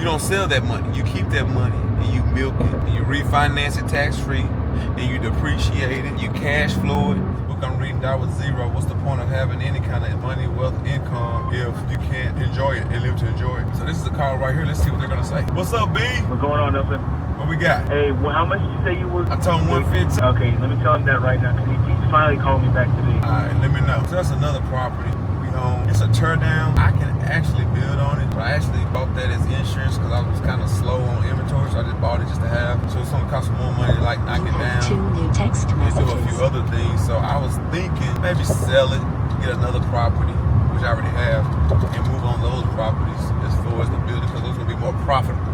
don't sell that money. You keep that money and you milk it, and you refinance it tax-free, and you depreciate it, you cash flow it. The book I'm reading, That Was Zero. What's the point of having any kind of money, wealth, income if you can't enjoy it and live to enjoy it? So this is the call right here. Let's see what they're gonna say. What's up, B? What's going on, Nelson? What we got? Hey, well, how much did you say you were? I told him 115. Okay, let me tell him that right now, because he finally called me back today. All right, let me know. So that's another property we own. It's a tear down. I can actually build on it, but I actually bought that as insurance because I was kind of slow on inventory, so I just bought it just to have. So it's gonna cost more money to like knock it down. 2 new text And messages. do a few other things. So I was thinking maybe sell it, get another property, which I already have, and move on those properties as far as the building, because those are gonna be more profitable.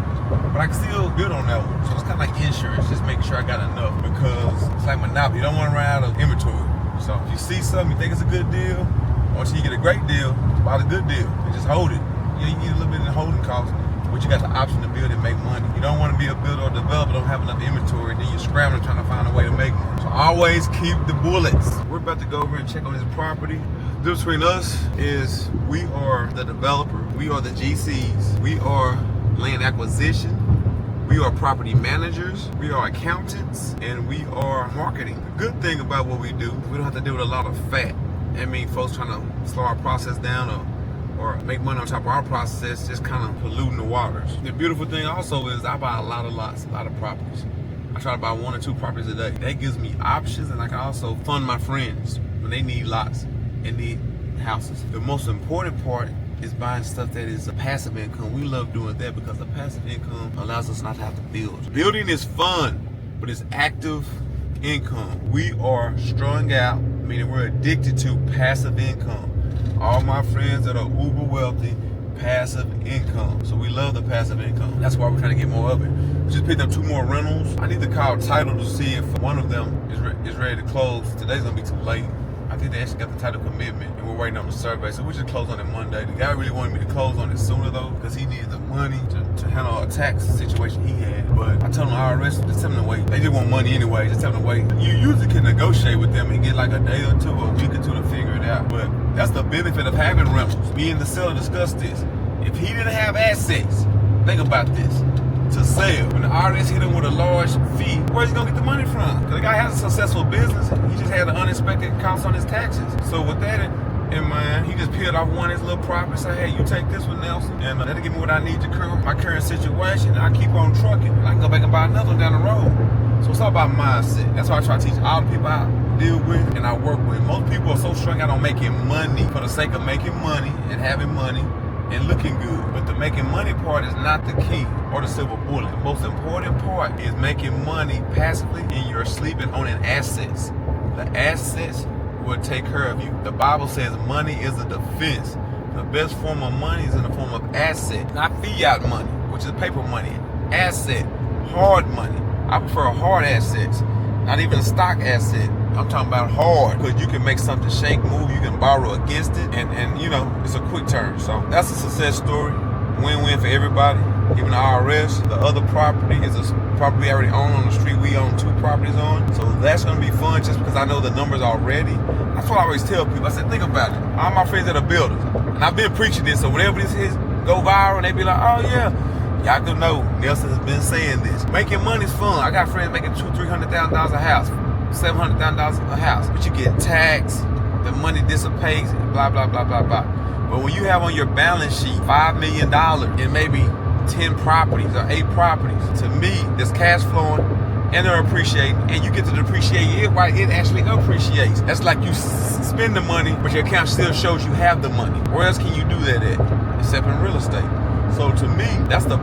But I can still build on that one. So it's kind of like insurance, just making sure I got enough, because it's like Monopoly. You don't want to run out of inventory. So if you see something, you think it's a good deal, or until you get a great deal, buy the good deal and just hold it. Yeah, you need a little bit in the holding cost, but you got the option to build and make money. You don't want to be a builder or developer, don't have enough inventory, then you're scrambling trying to find a way to make money. So always keep the bullets. We're about to go over and check on this property. The difference between us is we are the developer, we are the GCs, we are land acquisition, we are property managers, we are accountants, and we are marketing. The good thing about what we do, we don't have to deal with a lot of fat. I mean, folks trying to slow our process down or make money on top of our process, just kind of polluting the waters. The beautiful thing also is I buy a lot of lots, a lot of properties. I try to buy 1 or 2 properties a day. That gives me options, and I can also fund my friends when they need lots and need houses. The most important part is buying stuff that is a passive income. We love doing that because the passive income allows us not to have to build. Building is fun, but it's active income. We are strung out, meaning we're addicted to passive income. All my friends that are uber wealthy, passive income. So we love the passive income. That's why we're trying to get more of it. We just picked up 2 more rentals. I need to call title to see if one of them is ready to close. Today's gonna be too late. I think they actually got the title commitment, and we're waiting on the survey, so we just close on it Monday. The guy really wanted me to close on it sooner though, because he needed the money to handle a tax situation he had. But I told him IRS, just tell them to wait. They just want money anyway, just tell them to wait. You usually can negotiate with them and get like a day or 2 or a week or 2 to figure it out. But that's the benefit of having rentals. Me and the seller discussed this. If he didn't have assets, think about this, to sell, when the IRS hit him with a large fee, where's he gonna get the money from? Because the guy has a successful business, he just had an unexpected cost on his taxes. So with that in mind, he just peeled off one of his little properties, say, hey, you take this one, Nelson, and that'll give me what I need to curb my current situation, and I keep on trucking, and I can go back and buy another one down the road. So it's all about mindset. That's why I try to teach all the people I deal with and I work with. Most people are so strung out on making money for the sake of making money and having money and looking good. But the making money part is not the key or the silver bullet. The most important part is making money passively, and you're sleeping on an assets. The assets will take care of you. The Bible says money is a defense. The best form of money is in the form of asset, not fiat money, which is paper money. Asset, hard money. I prefer hard assets, not even a stock asset. I'm talking about hard, because you can make something shake, move, you can borrow against it, and you know, it's a quick turn. So that's a success story, win-win for everybody, even the IRS. The other property is a property we already own on the street. We own 2 properties on, so that's gonna be fun just because I know the numbers already. That's what I always tell people. I said, think about it. All my friends that are builders, and I've been preaching this, so whenever this hits, go viral, and they be like, oh yeah, y'all can know Nelson has been saying this. Making money is fun. I got friends making $200,000-$300,000 a house, $700,000 a house, but you get taxed, the money dissipates, blah, blah, blah, blah, blah. But when you have on your balance sheet $5 million and maybe 10 properties or 8 properties, to me, there's cash flowing and they're appreciating, and you get to depreciate it while it actually appreciates. That's like you spend the money, but your account still shows you have the money. Where else can you do that at? Except in real estate. So to me, that's the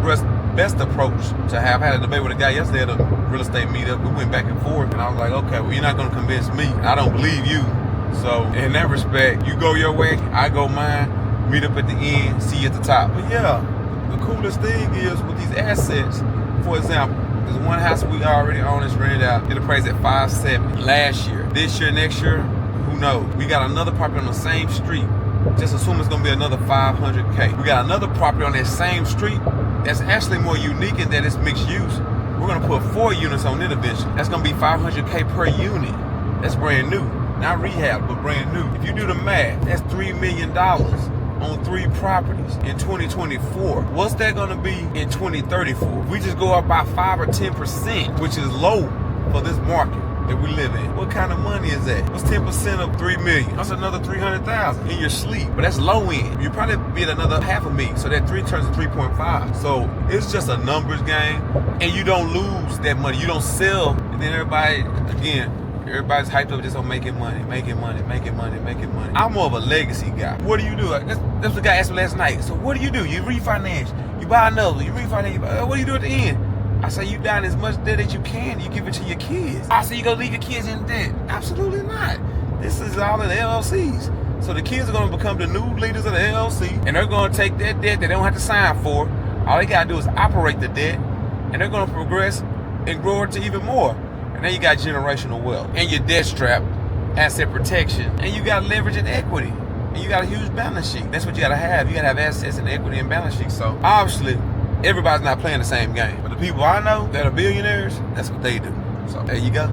best approach to have. I had a debate with a guy yesterday at a real estate meetup. We went back and forth, and I was like, okay, well, you're not gonna convince me. I don't believe you. So in that respect, you go your way, I go mine, meet up at the end, see you at the top. But yeah, the coolest thing is with these assets, for example, there's one house we already own that's rented out. It appraised at $570 last year. This year, next year, who knows? We got another property on the same street. Just assume it's gonna be another $500K. We got another property on that same street that's actually more unique in that it's mixed use. We're gonna put 4 units on it eventually. That's gonna be $500K per unit. That's brand new. Not rehab, but brand new. If you do the math, that's $3 million on 3 properties in 2024. What's that gonna be in 2034? If we just go up by 5 or 10%, which is low for this market that we live in. What kind of money is that? What's 10% of 3 million? That's another 300,000 in your sleep. But that's low end. You probably be at another half a million. So that 3 turns to 3.5. So it's just a numbers game. And you don't lose that money. You don't sell. And then everybody's hyped up just on making money. I'm more of a legacy guy. What do you do? That's what the guy asked me last night. So what do? You refinance. You buy another. You refinance. What do you do at the end? I say you down as much debt as you can. You give it to your kids. I say you gonna leave your kids in debt. Absolutely not. This is all in the LLCs. So the kids are gonna become the new leaders of the LLC, and they're gonna take that debt that they don't have to sign for. All they gotta do is operate the debt, and they're gonna progress and grow it to even more. And then you got generational wealth, and your debt strap, asset protection, and you got leverage and equity, and you got a huge balance sheet. That's what you gotta have. You gotta have assets and equity and balance sheet. So obviously, everybody's not playing the same game. But the people I know that are billionaires, that's what they do. So there you go.